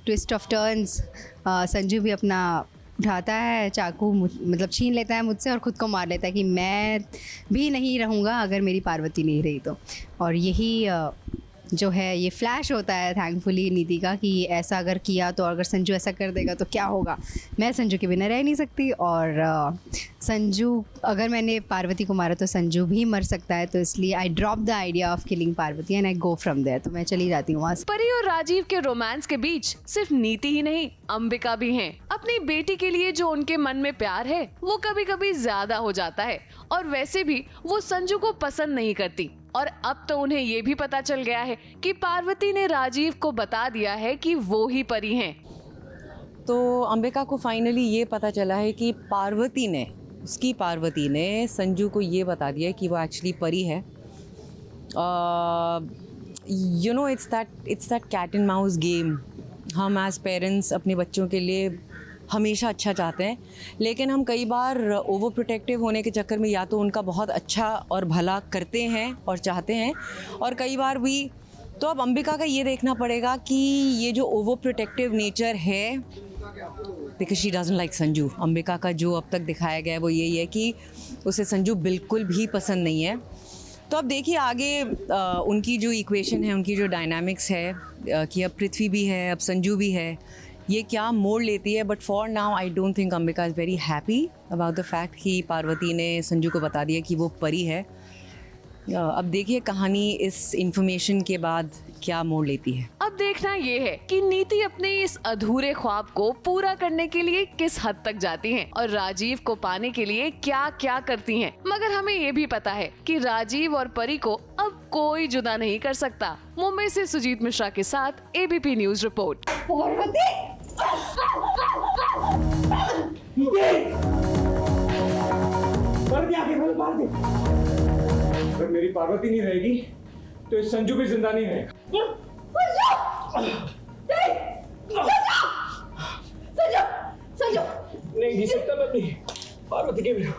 C: ट्विस्ट ऑफ टर्न्स, संजू भी अपना उठाता है चाकू, मतलब छीन लेता है मुझसे और ख़ुद को मार लेता है कि मैं भी नहीं रहूँगा अगर मेरी पार्वती नहीं रही तो। और यही जो है ये फ्लैश होता है थैंकफुली नीति का कि ऐसा अगर किया तो, अगर संजू ऐसा कर देगा तो क्या होगा। मैं संजू के बिना रह नहीं सकती और संजू, अगर मैंने पार्वती को मारा तो संजू भी मर सकता है, तो इसलिए I drop the idea of killing Parvati and I go from there. तो मैं चली जाती हूँ वहाँ से।
R: परी और राजीव के रोमांस के बीच सिर्फ नीति ही नहीं, अंबिका भी हैं। अपनी बेटी के लिए जो उनके मन में प्यार है वो कभी कभी ज्यादा हो जाता है और वैसे भी वो संजू को पसंद नहीं करती। और अब तो उन्हें ये भी पता चल गया है कि पार्वती ने राजीव को बता दिया है कि वो ही परी हैं।
N: तो अंबिका को फाइनली ये पता चला है कि पार्वती ने संजू को ये बता दिया कि वो एक्चुअली परी है। You know, it's that cat and mouse game. हम एज पेरेंट्स अपने बच्चों के लिए हमेशा अच्छा चाहते हैं, लेकिन हम कई बार ओवर प्रोटेक्टिव होने के चक्कर में या तो उनका बहुत अच्छा और भला करते हैं और चाहते हैं, और कई बार भी तो अब अंबिका का ये देखना पड़ेगा कि ये जो ओवर प्रोटेक्टिव नेचर है, because she doesn't like Sanju. Ambika का जो अब तक दिखाया गया है वो यही है कि उसे संजू बिल्कुल भी पसंद नहीं है। तो अब देखिए आगे उनकी जो इक्वेशन है, उनकी जो डायनामिक्स है कि अब पृथ्वी भी है, अब संजू भी है, ये क्या मोड़ लेती है। But for now I don't think Ambika is very happy about the fact कि पार्वती ने संजू को बता दिया कि वो परी है। अब देखिए कहानी इस इंफॉर्मेशन के बाद क्या मोड़ लेती है।
R: अब देखना ये है कि नीति अपने इस अधूरे ख्वाब को पूरा करने के लिए किस हद तक जाती हैं और राजीव को पाने के लिए क्या क्या करती हैं। मगर हमें ये भी पता है कि राजीव और परी को अब कोई जुदा नहीं कर सकता। मुंबई से सुजीत मिश्रा के साथ एबीपी न्यूज रिपोर्ट।
Q: अगर मेरी पार्वती नहीं रहेगी तो इस संजू भी जिंदा नहीं रहेगा। नहीं जी सकता मैं अपनी पार्वती के बिना।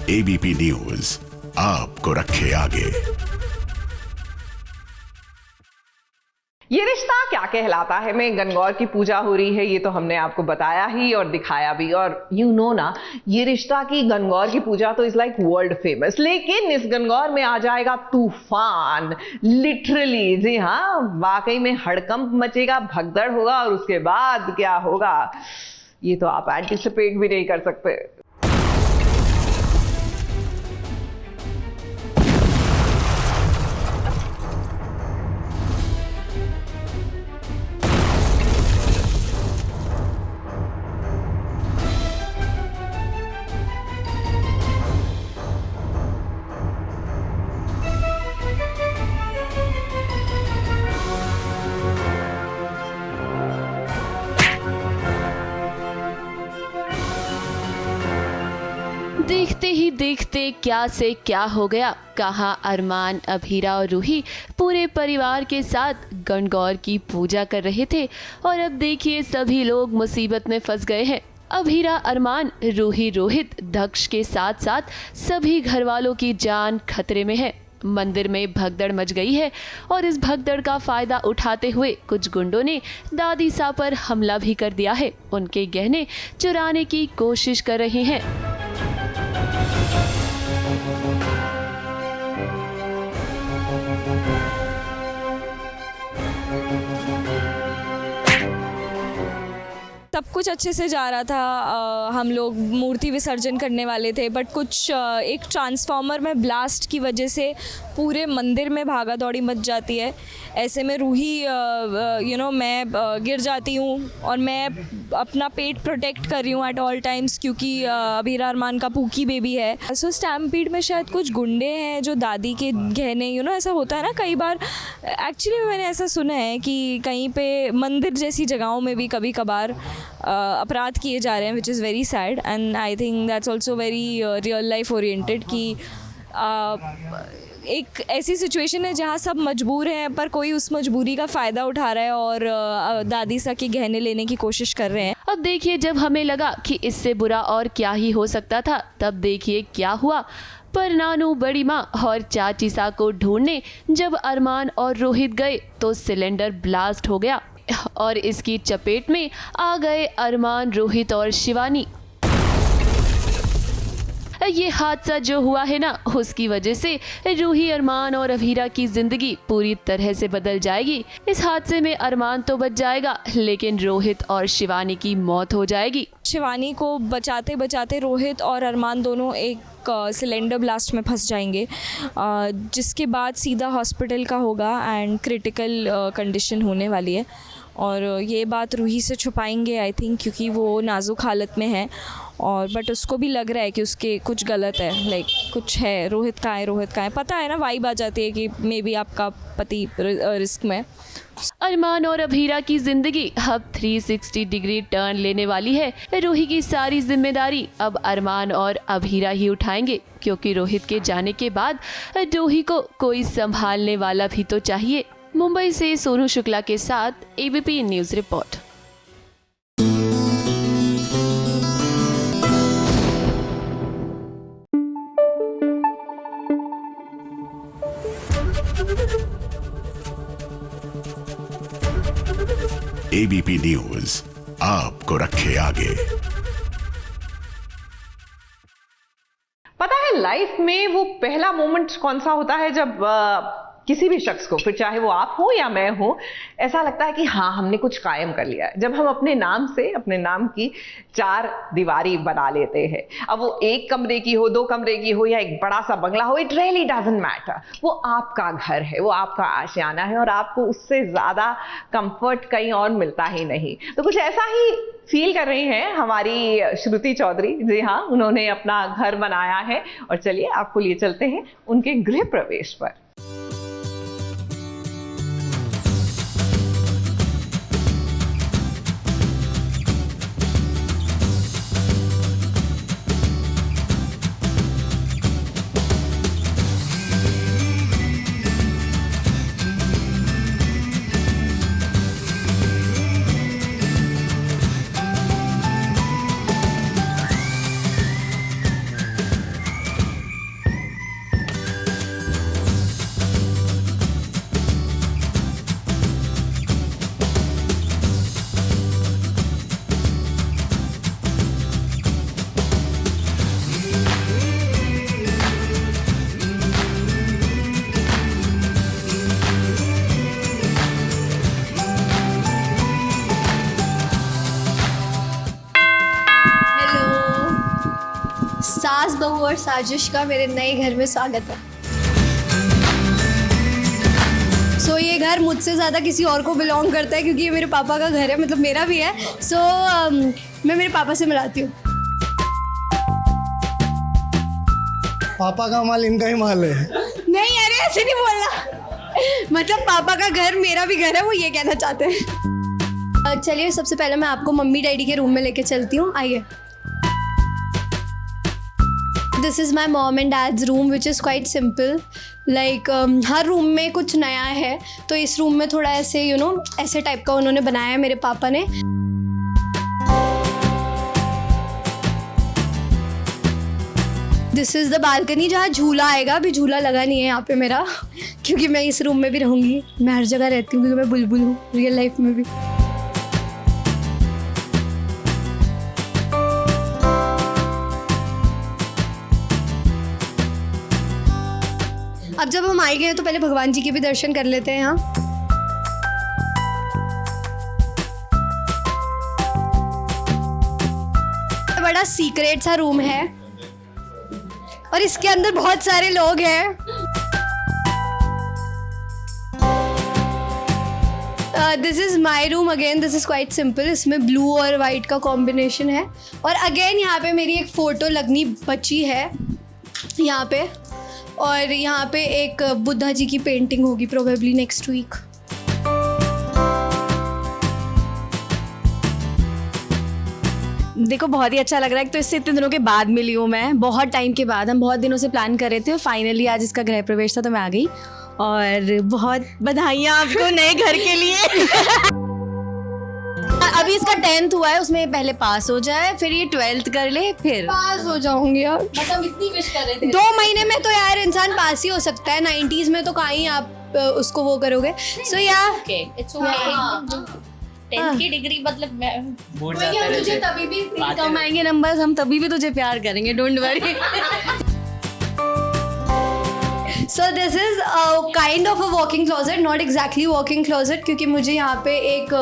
D: एबीपी न्यूज आपको रखे आगे।
A: ये रिश्ता क्या कहलाता है में गणगौर की पूजा हो रही है, ये तो हमने आपको बताया ही और दिखाया भी। और यू नो ना, ये रिश्ता की गणगौर की पूजा तो इज लाइक वर्ल्ड फेमस, लेकिन इस गणगौर में आ जाएगा तूफान, लिटरली। जी हाँ, वाकई में हड़कंप मचेगा, भगदड़ होगा और उसके बाद क्या होगा ये तो आप एंटिसिपेट भी नहीं कर सकते।
I: देखते ही देखते क्या से क्या हो गया। कहा अरमान, अभीरा और रूही पूरे परिवार के साथ गणगौर की पूजा कर रहे थे और अब देखिए सभी लोग मुसीबत में फंस गए हैं। अभीरा, अरमान, रूही, रोहित, दक्ष के साथ साथ सभी घर वालों की जान खतरे में है। मंदिर में भगदड़ मच गई है और इस भगदड़ का फायदा उठाते हुए कुछ गुंडों ने दादी सा पर हमला भी कर दिया है। उनके गहने चुराने की कोशिश कर रहे हैं।
M: सब कुछ अच्छे से जा रहा था। हम लोग मूर्ति विसर्जन करने वाले थे, बट कुछ एक ट्रांसफार्मर में ब्लास्ट की वजह से पूरे मंदिर में भागा दौड़ी मच जाती है। ऐसे में रूही मैं गिर जाती हूँ और मैं अपना पेट प्रोटेक्ट कर रही हूँ एट ऑल टाइम्स, क्योंकि अभीरा अरमान का पूकी बेबी है। सो स्टैम्पीड में शायद कुछ गुंडे हैं जो दादी के गहने ऐसा होता है ना कई बार। एक्चुअली मैंने ऐसा सुना है कि कहीं पे मंदिर जैसी जगहों में भी कभी कभार अपराध किए जा रहे हैं, which is very sad and I think that's also very real life oriented कि एक ऐसी सिचुएशन है जहाँ सब मजबूर हैं पर कोई उस मजबूरी का फ़ायदा उठा रहा है और दादी सा के गहने लेने की कोशिश कर रहे हैं।
I: अब देखिए, जब हमें लगा कि इससे बुरा और क्या ही हो सकता था, तब देखिए क्या हुआ। पर नानू, बड़ी माँ और चाची सा को ढूंढने जब अरमान और रोहित गए तो सिलेंडर ब्लास्ट हो गया और इसकी चपेट में आ गए अरमान, रोहित और शिवानी। ये हादसा जो हुआ है ना, उसकी वजह से रूही, अरमान और अभीरा की जिंदगी पूरी तरह से बदल जाएगी। इस हादसे में अरमान तो बच जाएगा, लेकिन रोहित और शिवानी की मौत हो जाएगी।
M: शिवानी को बचाते बचाते रोहित और अरमान दोनों एक सिलेंडर ब्लास्ट में फंस जाएंगे, जिसके बाद सीधा हॉस्पिटल का होगा एंड क्रिटिकल कंडीशन होने वाली है। और ये बात रूही से छुपाएंगे आई थिंक, क्योंकि वो नाजुक हालत में है और बट उसको भी लग रहा है कि उसके कुछ गलत है, लाइक कुछ है। रोहित का है, पता है ना, वाइब आ जाती है कि मे बी आपका पति रिस्क में।
I: अरमान और अभीरा की जिंदगी अब 360 डिग्री टर्न लेने वाली है। रूही की सारी जिम्मेदारी अब अरमान और अभीरा ही उठाएंगे, क्योंकि रोहित के जाने के बाद रूही को कोई संभालने वाला भी तो चाहिए। मुंबई से सोनू शुक्ला के साथ ABP news report.
D: ABP news आपको रखे आगे।
A: पता है लाइफ में वो पहला मोमेंट कौन सा होता है जब किसी भी शख्स को, फिर चाहे वो आप हो या मैं हो, ऐसा लगता है कि हाँ हमने कुछ कायम कर लिया है। जब हम अपने नाम से, अपने नाम की 4 दीवारी बना लेते हैं। अब वो 1 कमरे की हो, 2 कमरे की हो या एक बड़ा सा बंगला हो, इट रियली डजंट मैटर। वो आपका घर है, वो आपका आशियाना है और आपको उससे ज्यादा कंफर्ट कहीं और मिलता ही नहीं। तो कुछ ऐसा ही फील कर रही हैं हमारी श्रुति चौधरी। जी हाँ, उन्होंने अपना घर बनाया है और चलिए आपको लिए चलते हैं उनके गृह प्रवेश पर।
S: सास, बहू और साजिश का मेरे नए घर में स्वागत है। सो ये घर मुझसे ज़्यादा किसी और को बिलोंग करता है, क्योंकि ये मेरे पापा का घर है, मतलब मेरा भी है। सो मैं मेरे पापा से मिलाती हूँ।
L: पापा का माल इनका ही माल है।
S: नहीं, अरे ऐसे नहीं बोलना। मतलब पापा का घर मेरा भी घर है, वो ये कहना चाहते हैं। चलिए सबसे पहले मैं आपको मम्मी डैडी के रूम में लेके चलती हूँ, आइए। This is my mom and dad's room which is quite simple. Like हर रूम में कुछ नया है, तो इस रूम में थोड़ा ऐसे ऐसे टाइप का उन्होंने बनाया है मेरे पापा ने। दिस इज़ द बालकनी जहाँ झूला आएगा। अभी झूला लगा नहीं है यहाँ पे मेरा, क्योंकि मैं इस रूम में भी रहूँगी। मैं हर जगह रहती हूँ क्योंकि मैं बुलबुल हूँ रियल लाइफ में भी। अब जब हम आए गए हैं तो पहले भगवान जी के भी दर्शन कर लेते हैं यहाँ। बड़ा सीक्रेट सा रूम है और इसके अंदर बहुत सारे लोग हैं। This is my room again. This is quite simple. इसमें ब्लू और वाइट का कॉम्बिनेशन है और अगेन यहाँ पे मेरी एक फ़ोटो लगनी बची है यहाँ पे, और यहाँ पे एक बुद्धा जी की पेंटिंग होगी प्रोबेबली नेक्स्ट वीक।
K: देखो बहुत ही अच्छा लग रहा है। तो इससे इतने दिनों के बाद मिली हूँ मैं, बहुत टाइम के बाद। हम बहुत दिनों से प्लान कर रहे थे और फाइनली आज इसका गृह प्रवेश था तो मैं आ गई। और बहुत बधाइयाँ आपको नए घर के लिए। अभी इसका 10th हुआ है, उसमें पहले पास हो जाए, फिर ये 12th कर ले, फिर
S: पास हो जाऊंगी यार।
K: मतलब इतनी विश कर रहे थे।
S: 2 महीने में तो यार इंसान पास ही हो सकता है। 90s में तो कहीं आप उसको वो करोगे। सो यार
K: 10th की डिग्री मतलब तुझे तभी भी कम आएंगे नंबर्स, हम तभी भी तुझे प्यार करेंगे, don't worry.
S: So this is kind of a walk-in closet, not exactly walk-in closet, क्योंकि मुझे यहाँ पे एक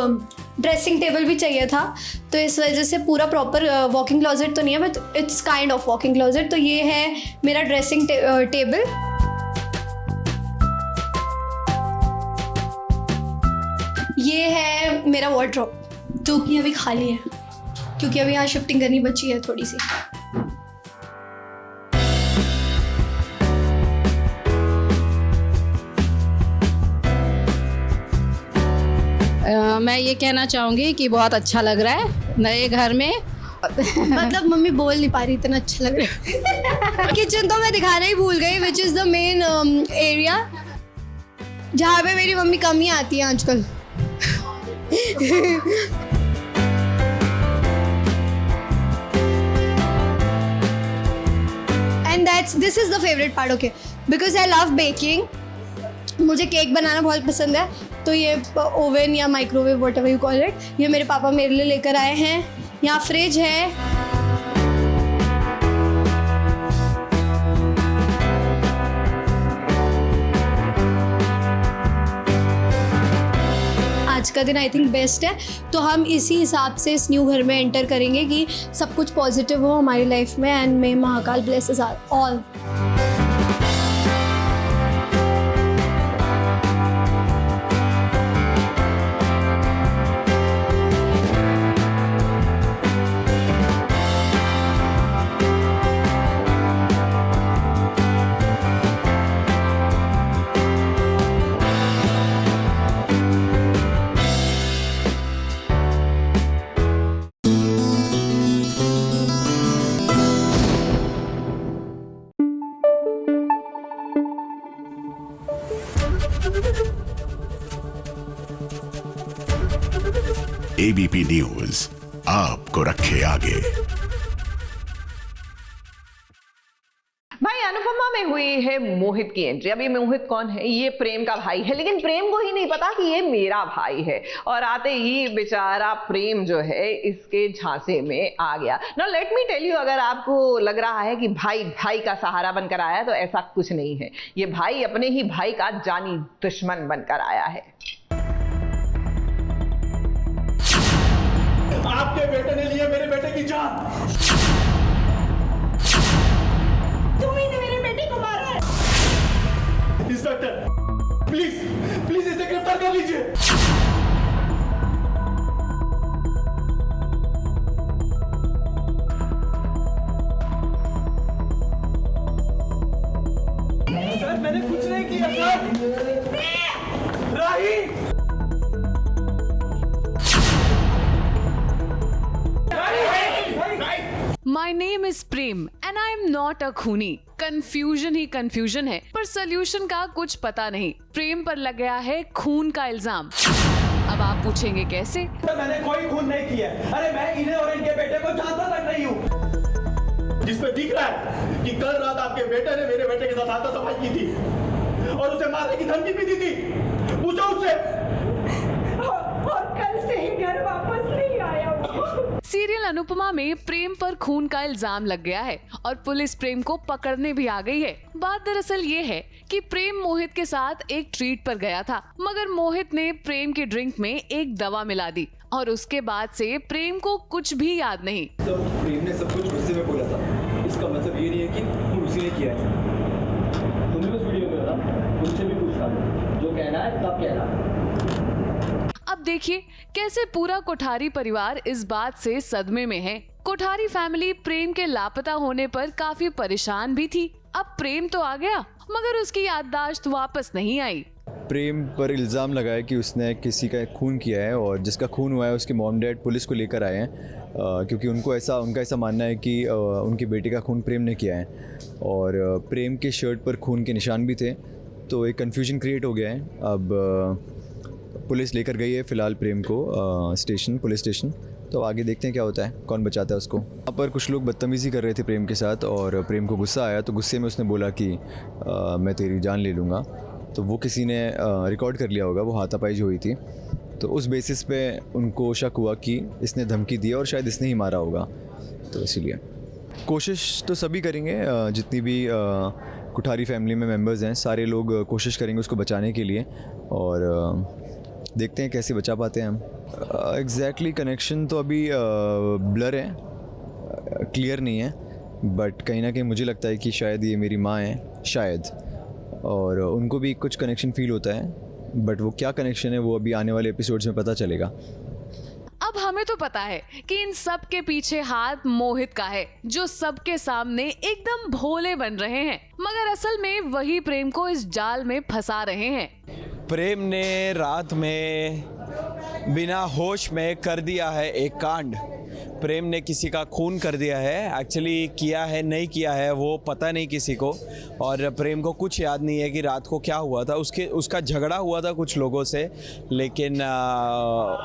S: ड्रेसिंग टेबल भी चाहिए था, तो इस वजह से पूरा प्रॉपर वॉकिंग क्लोजेट तो नहीं है, but it's kind of walking closet. तो ये है मेरा ड्रेसिंग टेबल। ये है मेरा वार्डरोब जो कि अभी खाली है क्योंकि अभी यहाँ शिफ्टिंग करनी बची है थोड़ी सी।
T: मैं ये कहना चाहूँगी कि बहुत अच्छा लग रहा है नए घर में।
S: मतलब मम्मी बोल नहीं पा रही, इतना अच्छा लग रहा है। किचन तो मैं दिखाना ही भूल गई, which is the main area जहाँ पे मेरी मम्मी कम ही आती है आजकल। And this is the favourite part, okay, because I love baking. मुझे केक बनाना बहुत पसंद है, तो ये ओवन या microwave what ever you call it, ये मेरे पापा मेरे लिए लेकर आए हैं। यहाँ फ्रिज है, आज का दिन आई थिंक बेस्ट है। तो हम इसी हिसाब से इस न्यू घर में एंटर करेंगे कि सब कुछ पॉजिटिव हो हमारी लाइफ में, and may Mahakal blesses all.
D: ABP news आपको रखे आगे।
A: भाई अनुपमा में हुई है मोहित की एंट्री। अब ये मोहित कौन है? ये प्रेम का भाई है, लेकिन प्रेम को ही नहीं पता कि ये मेरा भाई है। और आते ही बेचारा प्रेम जो है इसके झांसे में आ गया। Now let me tell you, अगर आपको लग रहा है कि भाई भाई का सहारा बनकर आया, तो ऐसा कुछ नहीं है। ये भाई अपने ही भाई का जानी दुश्मन बनकर आया है।
Q: आपके बेटे ने लिया मेरे बेटे की जान।
U: तुम ही ने मेरे बेटे को मारा है।
Q: इंस्पेक्टर प्लीज प्लीज इसे गिरफ्तार कर लीजिए। सर मैंने कुछ नहीं किया sir. Rahi
R: My name is Prem and I am not a खूनी। कंफ्यूजन ही कंफ्यूजन है, पर सोल्यूशन का कुछ पता नहीं। प्रेम पर लग गया है खून का इल्जाम। अब आप पूछेंगे कैसे?
Q: मैंने कोई खून नहीं किया। अरे मैं इन्हें और इनके बेटे को जानता तक नहीं हूँ।
F: जिसमें दिख रहा है कि कल रात आपके बेटे ने मेरे बेटे के साथ हाथापाई की थी और उसे मारने की धमकी भी दी थी। पूछो उससे।
U: और कल से ही घर वापस नहीं आया वो।
R: सीरियल अनुपमा में प्रेम पर खून का इल्जाम लग गया है और पुलिस प्रेम को पकड़ने भी आ गई है। बात दरअसल ये है कि प्रेम मोहित के साथ एक ट्रीट पर गया था, मगर मोहित ने प्रेम की ड्रिंक में एक दवा मिला दी और उसके बाद से प्रेम को कुछ भी याद नहीं।
F: तो प्रेम ने सब कुछ गुस्से में बोला था, इसका मतलब ये नहीं है कि उसी ने किया है। तुमने उस वीडियो में था, उनसे भी पूछता जो कहना है तब कहना।
R: अब देखिए कैसे पूरा कोठारी परिवार इस बात से सदमे में है। कोठारी फैमिली प्रेम के लापता होने पर काफी परेशान भी थी। अब प्रेम तो आ गया मगर उसकी याददाश्त वापस नहीं आई।
V: प्रेम पर इल्ज़ाम लगाया कि उसने किसी का खून किया है और जिसका खून हुआ है उसके मॉम डैड पुलिस को लेकर आए हैं क्योंकि उनका ऐसा मानना है कि उनकी बेटी का खून प्रेम ने किया है और प्रेम के शर्ट पर खून के निशान भी थे। तो एक कन्फ्यूजन क्रिएट हो गया है। अब पुलिस लेकर गई है फ़िलहाल प्रेम को पुलिस स्टेशन। तो आगे देखते हैं क्या होता है, कौन बचाता है उसको। वहाँ पर कुछ लोग बदतमीज़ी कर रहे थे प्रेम के साथ और प्रेम को गुस्सा आया तो गुस्से में उसने बोला कि मैं तेरी जान ले लूँगा। तो वो किसी ने रिकॉर्ड कर लिया होगा, वो हाथापाई जो हुई थी। तो उस बेसिस पे उनको शक हुआ कि इसने धमकी दी और शायद इसने ही मारा होगा। तो इसीलिए कोशिश तो सभी करेंगे, जितनी भी कोठारी फैमिली में मेंबर्स हैं सारे लोग कोशिश करेंगे उसको बचाने के लिए और देखते हैं कैसे बचा पाते हैं हम। एग्जैक्टली कनेक्शन तो अभी ब्लर है, क्लियर नहीं है, बट कहीं ना कहीं मुझे लगता है कि शायद ये मेरी माँ है शायद, और उनको भी कुछ कनेक्शन फील होता है, बट वो क्या कनेक्शन है वो अभी आने वाले एपिसोड्स में पता चलेगा।
R: अब हमें तो पता है कि इन सब के पीछे हाथ मोहित का है, जो सबके सामने एकदम भोले बन रहे हैं, मगर असल में वही प्रेम को इस जाल में फंसा रहे हैं।
W: प्रेम ने रात में बिना होश में कर दिया है एक कांड। प्रेम ने किसी का खून कर दिया है। एक्चुअली किया है नहीं किया है वो पता नहीं किसी को, और प्रेम को कुछ याद नहीं है कि रात को क्या हुआ था। उसका झगड़ा हुआ था कुछ लोगों से, लेकिन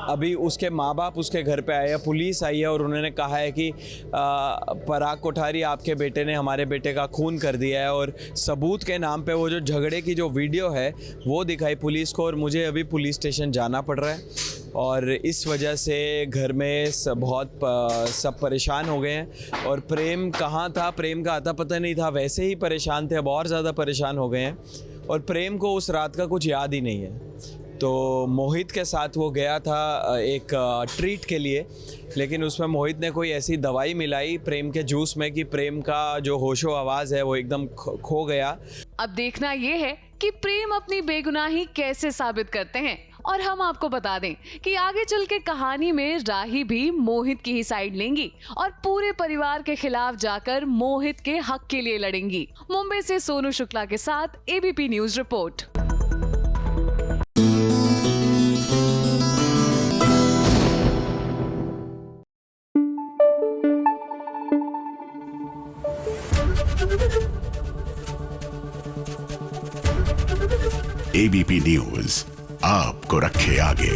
W: अभी उसके माँ बाप उसके घर पे आए हैं, पुलिस आई है और उन्होंने कहा है कि पराग कोठारी आपके बेटे ने हमारे बेटे का खून कर दिया है, और सबूत के नाम पे वो जो झगड़े की जो वीडियो है वो दिखाई पुलिस को, और मुझे अभी पुलिस स्टेशन जाना पड़ रहा है और इस वजह से घर में सब परेशान हो गए हैं। और प्रेम कहाँ था, प्रेम का आता पता नहीं था, वैसे ही परेशान थे, अब और ज़्यादा परेशान हो गए हैं। और प्रेम को उस रात का कुछ याद ही नहीं है। तो मोहित के साथ वो गया था एक ट्रीट के लिए, लेकिन उसमें मोहित ने कोई ऐसी दवाई मिलाई प्रेम के जूस में कि प्रेम का जो होशो आवाज़ है वो एकदम खो गया।
R: अब देखना ये है कि प्रेम अपनी बेगुनाही कैसे साबित करते हैं। और हम आपको बता दें कि आगे चल के कहानी में राही भी मोहित की ही साइड लेंगी और पूरे परिवार के खिलाफ जाकर मोहित के हक के लिए लड़ेंगी। मुंबई से सोनू शुक्ला के साथ ABP news report.
D: ABP news आपको रखे आगे।